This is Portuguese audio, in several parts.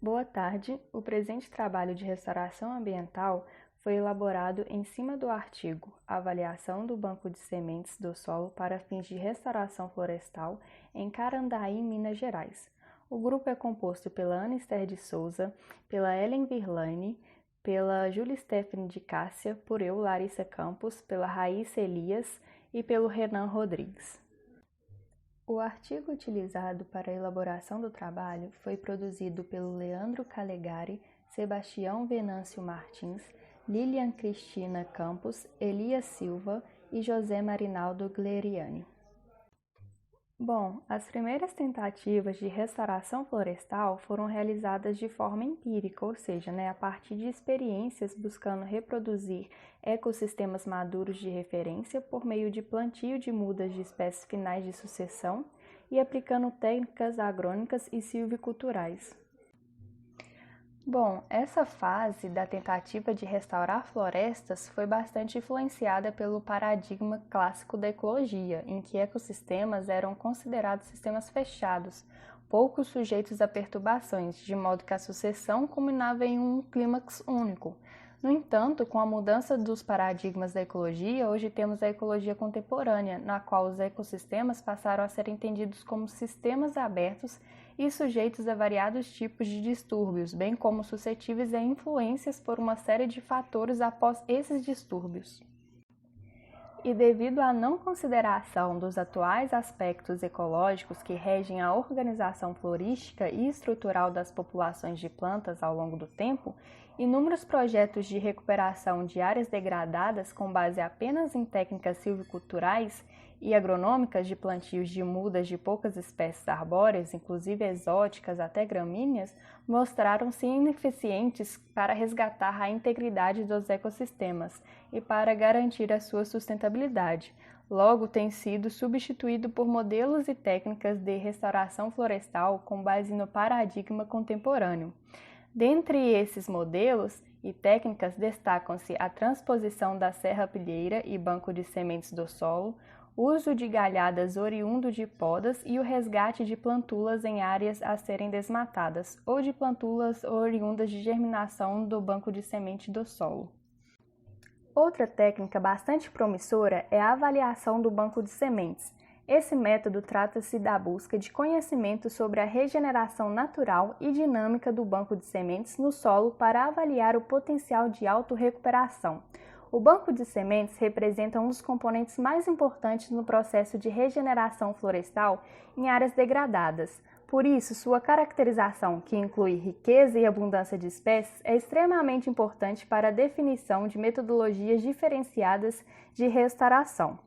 Boa tarde. O presente trabalho de restauração ambiental foi elaborado em cima do artigo Avaliação do Banco de Sementes do Solo para fins de restauração florestal em Carandaí, Minas Gerais. O grupo é composto pela Ana Esther de Souza, pela Ellen Virlane, pela Júlia Stephanie de Cássia, por eu, Larissa Campos, pela Raíssa Elias e pelo Renan Rodrigues. O artigo utilizado para a elaboração do trabalho foi produzido pelo Leandro Calegari, Sebastião Venâncio Martins, Lilian Cristina Campos, Elias Silva e José Marinaldo Gleriani. Bom, as primeiras tentativas de restauração florestal foram realizadas de forma empírica, ou seja, a partir de experiências buscando reproduzir ecossistemas maduros de referência por meio de plantio de mudas de espécies finais de sucessão e aplicando técnicas agrônicas e silviculturais. Bom, essa fase da tentativa de restaurar florestas foi bastante influenciada pelo paradigma clássico da ecologia, em que ecossistemas eram considerados sistemas fechados, pouco sujeitos a perturbações, de modo que a sucessão culminava em um clímax único. No entanto, com a mudança dos paradigmas da ecologia, hoje temos a ecologia contemporânea, na qual os ecossistemas passaram a ser entendidos como sistemas abertos e sujeitos a variados tipos de distúrbios, bem como suscetíveis a influências por uma série de fatores após esses distúrbios. E devido à não consideração dos atuais aspectos ecológicos que regem a organização florística e estrutural das populações de plantas ao longo do tempo, inúmeros projetos de recuperação de áreas degradadas com base apenas em técnicas silviculturais e agronômicas de plantios de mudas de poucas espécies arbóreas, inclusive exóticas até gramíneas, mostraram-se ineficientes para resgatar a integridade dos ecossistemas e para garantir a sua sustentabilidade. Logo, tem sido substituído por modelos e técnicas de restauração florestal com base no paradigma contemporâneo. Dentre esses modelos e técnicas destacam-se a transposição da serrapilheira e banco de sementes do solo, uso de galhadas oriundo de podas e o resgate de plantulas em áreas a serem desmatadas ou de plantulas oriundas de germinação do banco de semente do solo. Outra técnica bastante promissora é a avaliação do banco de sementes. Esse método trata-se da busca de conhecimento sobre a regeneração natural e dinâmica do banco de sementes no solo para avaliar o potencial de autorrecuperação. O banco de sementes representa um dos componentes mais importantes no processo de regeneração florestal em áreas degradadas. Por isso, sua caracterização, que inclui riqueza e abundância de espécies, é extremamente importante para a definição de metodologias diferenciadas de restauração.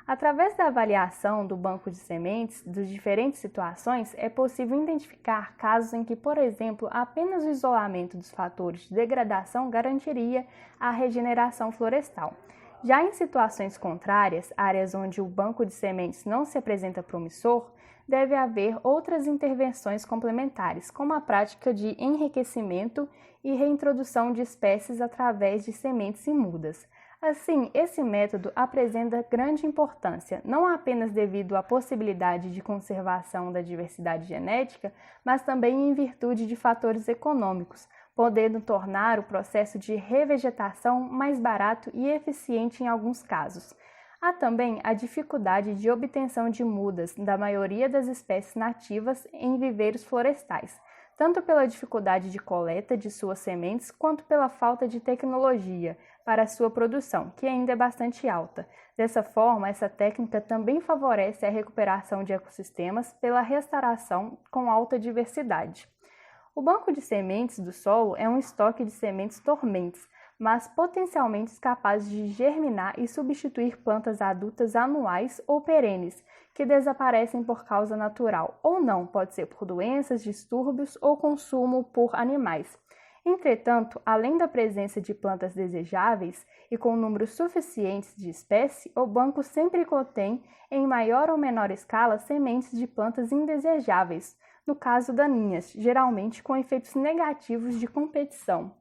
Através da avaliação do banco de sementes das diferentes situações, é possível identificar casos em que, por exemplo, apenas o isolamento dos fatores de degradação garantiria a regeneração florestal. Já em situações contrárias, áreas onde o banco de sementes não se apresenta promissor, deve haver outras intervenções complementares, como a prática de enriquecimento e reintrodução de espécies através de sementes e mudas. Assim, esse método apresenta grande importância, não apenas devido à possibilidade de conservação da diversidade genética, mas também em virtude de fatores econômicos, podendo tornar o processo de revegetação mais barato e eficiente em alguns casos. Há também a dificuldade de obtenção de mudas da maioria das espécies nativas em viveiros florestais, tanto pela dificuldade de coleta de suas sementes quanto pela falta de tecnologia para sua produção, que ainda é bastante alta. Dessa forma, essa técnica também favorece a recuperação de ecossistemas pela restauração com alta diversidade. O banco de sementes do solo é um estoque de sementes dormentes, mas potencialmente capazes de germinar e substituir plantas adultas anuais ou perenes, que desaparecem por causa natural, ou não, pode ser por doenças, distúrbios ou consumo por animais. Entretanto, além da presença de plantas desejáveis e com números suficientes de espécie, o banco sempre contém, em maior ou menor escala, sementes de plantas indesejáveis, no caso daninhas, geralmente com efeitos negativos de competição.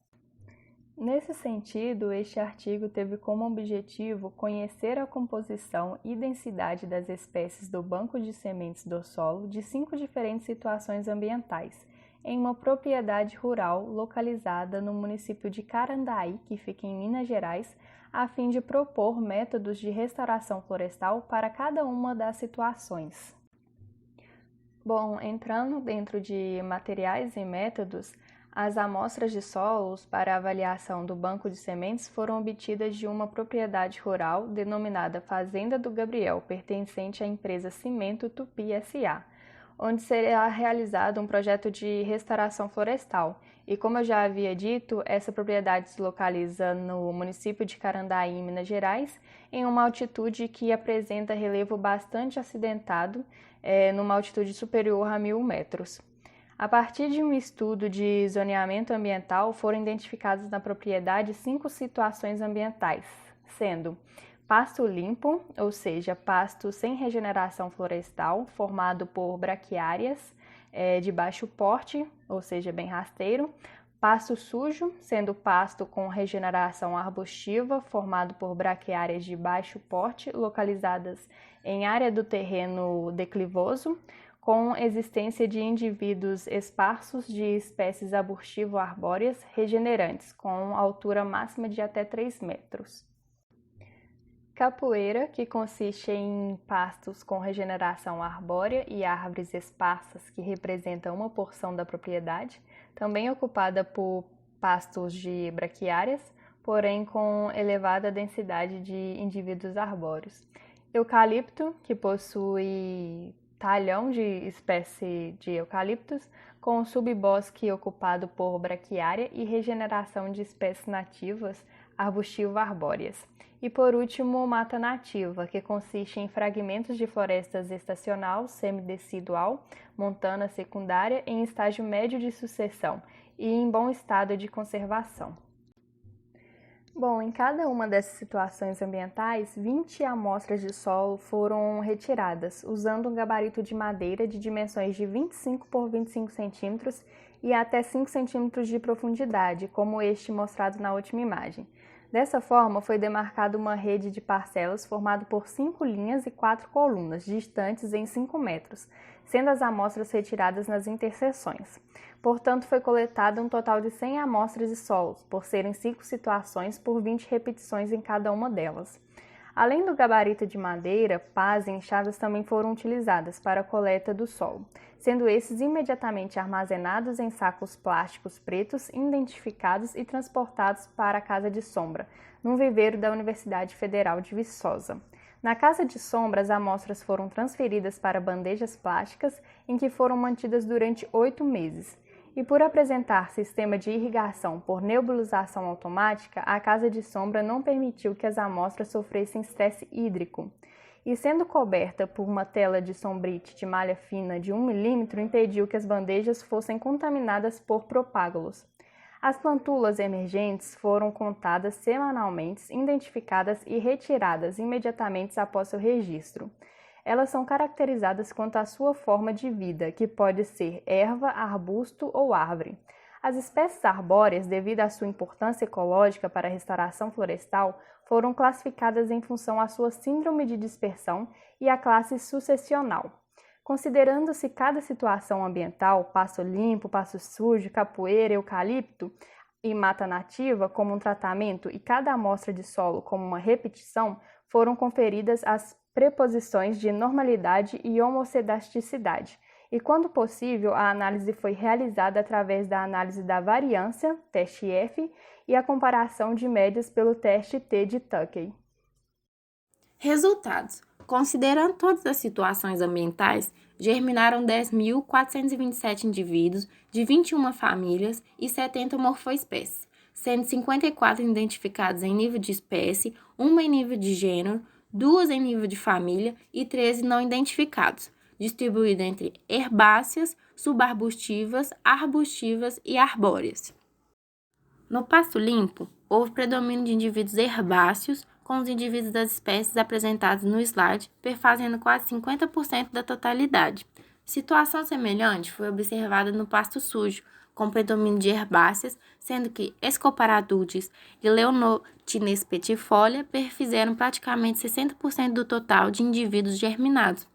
Nesse sentido, este artigo teve como objetivo conhecer a composição e densidade das espécies do banco de sementes do solo de 5 diferentes situações ambientais, em uma propriedade rural localizada no município de Carandaí, que fica em Minas Gerais, a fim de propor métodos de restauração florestal para cada uma das situações. Bom, entrando dentro de materiais e métodos, as amostras de solos para avaliação do banco de sementes foram obtidas de uma propriedade rural denominada Fazenda do Gabriel, pertencente à empresa Cimento Tupi S.A., onde será realizado um projeto de restauração florestal. E como eu já havia dito, essa propriedade se localiza no município de Carandaí, em Minas Gerais, em uma altitude que apresenta relevo bastante acidentado, numa altitude superior a 1.000 metros. A partir de um estudo de zoneamento ambiental, foram identificadas na propriedade 5 situações ambientais, sendo pasto limpo, ou seja, pasto sem regeneração florestal, formado por braquiárias de baixo porte, ou seja, bem rasteiro. Pasto sujo, sendo pasto com regeneração arbustiva, formado por braquiárias de baixo porte, localizadas em área do terreno declivoso, com existência de indivíduos esparsos de espécies arbustivo-arbóreas regenerantes, com altura máxima de até 3 metros. Capoeira, que consiste em pastos com regeneração arbórea e árvores esparsas que representam uma porção da propriedade, também ocupada por pastos de braquiárias, porém com elevada densidade de indivíduos arbóreos. Eucalipto, que possui talhão de espécie de eucaliptos, com subbosque ocupado por braquiária e regeneração de espécies nativas arbustivo-arbóreas. E por último, mata nativa, que consiste em fragmentos de florestas estacional, semidecidual, montana secundária em estágio médio de sucessão e em bom estado de conservação. Bom, em cada uma dessas situações ambientais, 20 amostras de solo foram retiradas, usando um gabarito de madeira de dimensões de 25 por 25 centímetros e até 5 centímetros de profundidade, como este mostrado na última imagem. Dessa forma, foi demarcada uma rede de parcelas formada por 5 linhas e 4 colunas, distantes em 5 metros, sendo as amostras retiradas nas interseções. Portanto, foi coletada um total de 100 amostras de solos, por serem 5 situações por 20 repetições em cada uma delas. Além do gabarito de madeira, pás e enxadas também foram utilizadas para a coleta do solo, sendo esses imediatamente armazenados em sacos plásticos pretos, identificados e transportados para a Casa de Sombra, num viveiro da Universidade Federal de Viçosa. Na Casa de Sombra, as amostras foram transferidas para bandejas plásticas, em que foram mantidas durante 8 meses. E por apresentar sistema de irrigação por nebulização automática, a Casa de Sombra não permitiu que as amostras sofressem estresse hídrico. E sendo coberta por uma tela de sombrite de malha fina de 1 milímetro, impediu que as bandejas fossem contaminadas por propágulos. As plântulas emergentes foram contadas semanalmente, identificadas e retiradas imediatamente após seu registro. Elas são caracterizadas quanto à sua forma de vida, que pode ser erva, arbusto ou árvore. As espécies arbóreas, devido à sua importância ecológica para a restauração florestal, foram classificadas em função à sua síndrome de dispersão e à classe sucessional. Considerando-se cada situação ambiental, pasto limpo, pasto sujo, capoeira, eucalipto e mata nativa como um tratamento e cada amostra de solo como uma repetição, foram conferidas as preposições de normalidade e homocedasticidade. E, quando possível, a análise foi realizada através da análise da variância, teste F, e a comparação de médias pelo teste T de Tukey. Resultados. Considerando todas as situações ambientais, germinaram 10.427 indivíduos de 21 famílias e 70 morfoespécies, sendo 54 identificados em nível de espécie, 1 em nível de gênero, 2 em nível de família e 13 não identificados, distribuído entre herbáceas, subarbustivas, arbustivas e arbóreas. No pasto limpo, houve predomínio de indivíduos herbáceos, com os indivíduos das espécies apresentados no slide, perfazendo quase 50% da totalidade. Situação semelhante foi observada no pasto sujo, com predomínio de herbáceas, sendo que Scoparadutes e Leonotines petifolia perfizeram praticamente 60% do total de indivíduos germinados.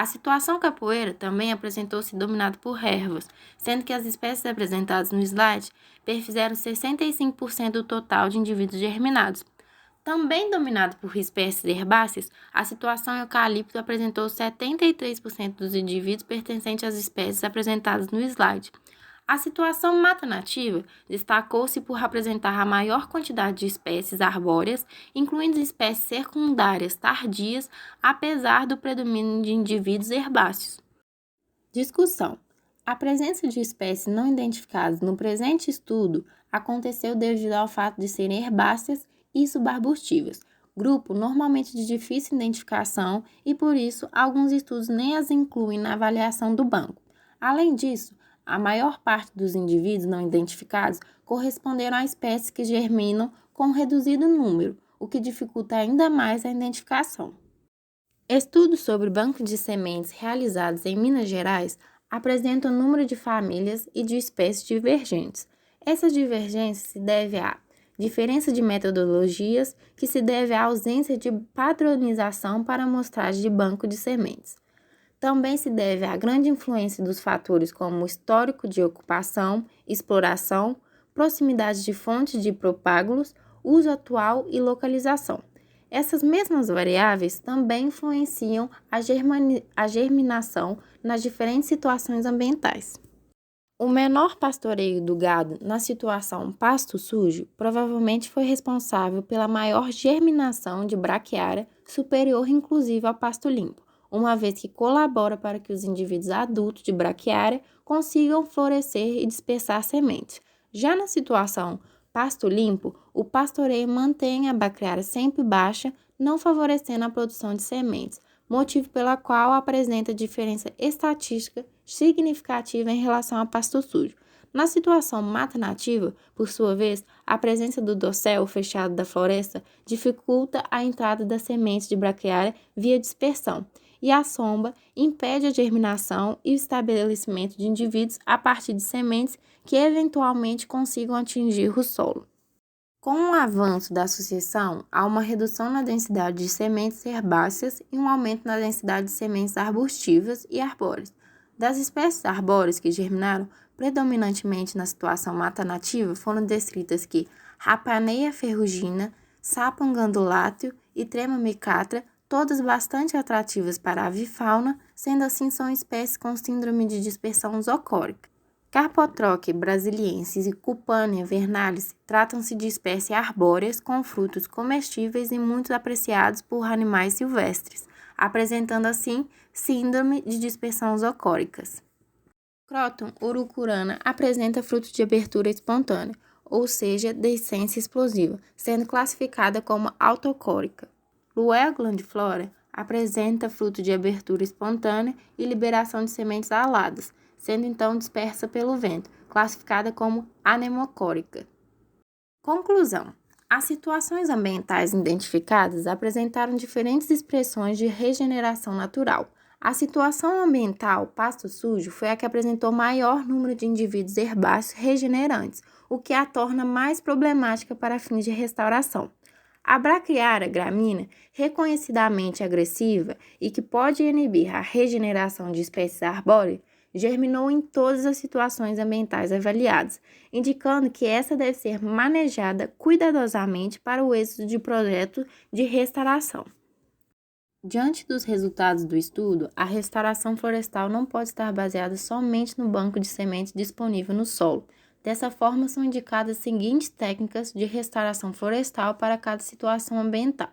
A situação capoeira também apresentou-se dominada por ervas, sendo que as espécies apresentadas no slide perfizeram 65% do total de indivíduos germinados. Também dominado por espécies herbáceas, a situação eucalipto apresentou 73% dos indivíduos pertencentes às espécies apresentadas no slide. A situação mata nativa destacou-se por apresentar a maior quantidade de espécies arbóreas, incluindo espécies secundárias tardias, apesar do predomínio de indivíduos herbáceos. Discussão. A presença de espécies não identificadas no presente estudo aconteceu devido ao fato de serem herbáceas e subarbustivas, grupo normalmente de difícil identificação e, por isso, alguns estudos nem as incluem na avaliação do banco. Além disso, a maior parte dos indivíduos não identificados corresponderam a espécies que germinam com um reduzido número, o que dificulta ainda mais a identificação. Estudos sobre banco de sementes realizados em Minas Gerais apresentam o número de famílias e de espécies divergentes. Essa divergência se deve à diferença de metodologias, que se deve à ausência de padronização para a amostragem de banco de sementes. Também se deve à grande influência dos fatores como o histórico de ocupação, exploração, proximidade de fontes de propágulos, uso atual e localização. Essas mesmas variáveis também influenciam a germinação nas diferentes situações ambientais. O menor pastoreio do gado na situação pasto sujo provavelmente foi responsável pela maior germinação de braquiária superior inclusive ao pasto limpo, uma vez que colabora para que os indivíduos adultos de braquiária consigam florescer e dispersar sementes. Já na situação pasto limpo, o pastoreio mantém a braquiária sempre baixa, não favorecendo a produção de sementes, motivo pela qual apresenta diferença estatística significativa em relação ao pasto sujo. Na situação mata nativa, por sua vez, a presença do dossel fechado da floresta dificulta a entrada das sementes de braquiária via dispersão, e a sombra impede a germinação e o estabelecimento de indivíduos a partir de sementes que eventualmente consigam atingir o solo. Com o avanço da sucessão, há uma redução na densidade de sementes herbáceas e um aumento na densidade de sementes arbustivas e arbóreas. Das espécies arbóreas que germinaram predominantemente na situação mata nativa foram descritas que Rapaneia ferrugina, Sapum glanduláteo e Trema micatra, todas bastante atrativas para a avifauna, sendo assim são espécies com síndrome de dispersão zoocórica. Carpotroque brasiliensis e Cupania vernalis tratam-se de espécies arbóreas com frutos comestíveis e muito apreciados por animais silvestres, apresentando assim síndrome de dispersão zoocóricas. Croton urucurana apresenta frutos de abertura espontânea, ou seja, deiscência explosiva, sendo classificada como autocórica. Luea glandiflora apresenta fruto de abertura espontânea e liberação de sementes aladas, sendo então dispersa pelo vento, classificada como anemocórica. Conclusão. As situações ambientais identificadas apresentaram diferentes expressões de regeneração natural. A situação ambiental pasto sujo foi a que apresentou maior número de indivíduos herbáceos regenerantes, o que a torna mais problemática para fins de restauração. A braquiária gramínea, reconhecidamente agressiva e que pode inibir a regeneração de espécies arbóreas, germinou em todas as situações ambientais avaliadas, indicando que essa deve ser manejada cuidadosamente para o êxito de projeto de restauração. Diante dos resultados do estudo, a restauração florestal não pode estar baseada somente no banco de sementes disponível no solo. Dessa forma, são indicadas as seguintes técnicas de restauração florestal para cada situação ambiental.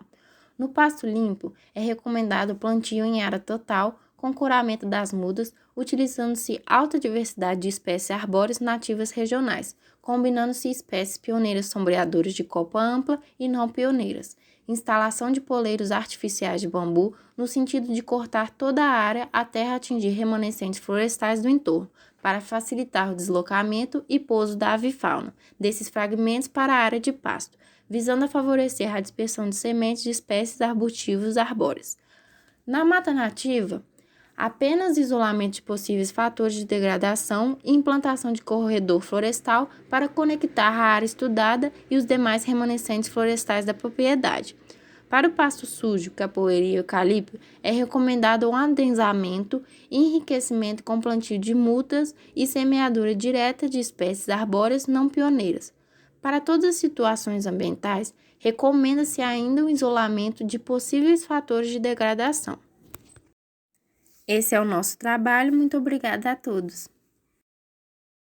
No pasto limpo, é recomendado o plantio em área total, com coramento das mudas, utilizando-se alta diversidade de espécies arbóreas nativas regionais, combinando-se espécies pioneiras sombreadoras de copa ampla e não pioneiras. Instalação de poleiros artificiais de bambu, no sentido de cortar toda a área até atingir remanescentes florestais do entorno, para facilitar o deslocamento e pouso da avifauna desses fragmentos para a área de pasto, visando a favorecer a dispersão de sementes de espécies arbustivas arbóreas. Na mata nativa, apenas isolamento de possíveis fatores de degradação e implantação de corredor florestal para conectar a área estudada e os demais remanescentes florestais da propriedade. Para o pasto sujo, capoeira e eucalipto, é recomendado o adensamento e enriquecimento com plantio de mudas e semeadura direta de espécies arbóreas não pioneiras. Para todas as situações ambientais, recomenda-se ainda o isolamento de possíveis fatores de degradação. Esse é o nosso trabalho. Muito obrigada a todos.